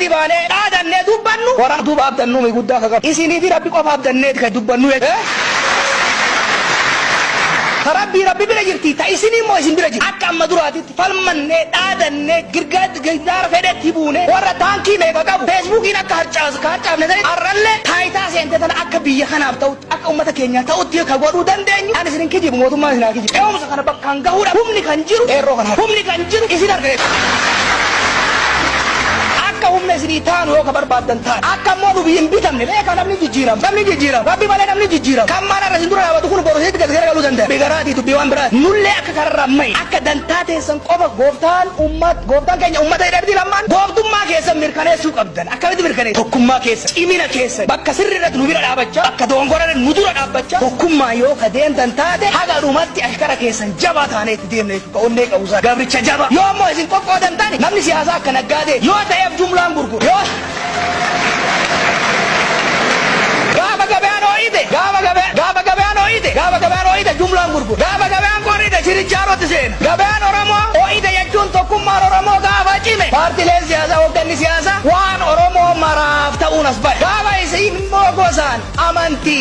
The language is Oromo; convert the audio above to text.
gadi baanee dhaadannee dubbannu warra duuba abdannu mi guddaa kaqab isinii fi rabbi qofa abdannee ka dubbannu Rabbi bira jirti ta isinii moo isin bira jirti akka amma duraatitti falmannee dhaadannee girgaara fedhetti buune warra taankii meeqa qabu feesbuukiin akka harcaafne ta'e arrallee taayitaa seente tana akka biyya kanaaf ta'utti akka ummata keenya ta'utti ka godhuu dandeenyu ani isinin kijibu mootummaa isinaa kijibu eewumsa kana bakkaan gahuudha humni kan jiru eerroo kana humni kan jiru isin argate akka humna isinii taanu yoo ka barbaadan taane akka immoo nu biyyin bitamne beeka namni jijjiiram rabbi malee namni jijjiiram kan maana irra sin dura dhaabatu kun borosee gara galuu danda'a bigaraati dubbii waan biraati nullee akka kararraa mai akka dantaa teessan qofa gooftaan keenya ummata hidhabdi lammaan gooftummaa keessan mirkaneessuu qabdan akkamitti mirkaneessu tokkummaa keessa cimina keessa bakka sirri irratti nu bira dhaabachaa akka dongora nu dura dhaabachaa tokkummaa yoo ka deemtan taate haga dhumatti ashkara keessan jabaa taanee itti deemne onnee qabuusaa gabricha jaba yoo ammoo isin qoqqoodan taane namni siyaasaa akka naggaadee yoo ta'eef jumlaan gurguru yoo gaafa gabaan ooyite jumlaan gurguru gaafa gabaan qorrite chirichaarotti seena gabaan oromoo ooyite jechuun tokkummaan oromoo gaafa cime paartileen siyaasaa hoogganni siyaasaa waan oromoo maraaf ta'uun as ba'e gaafa isin immoo gosaan amantii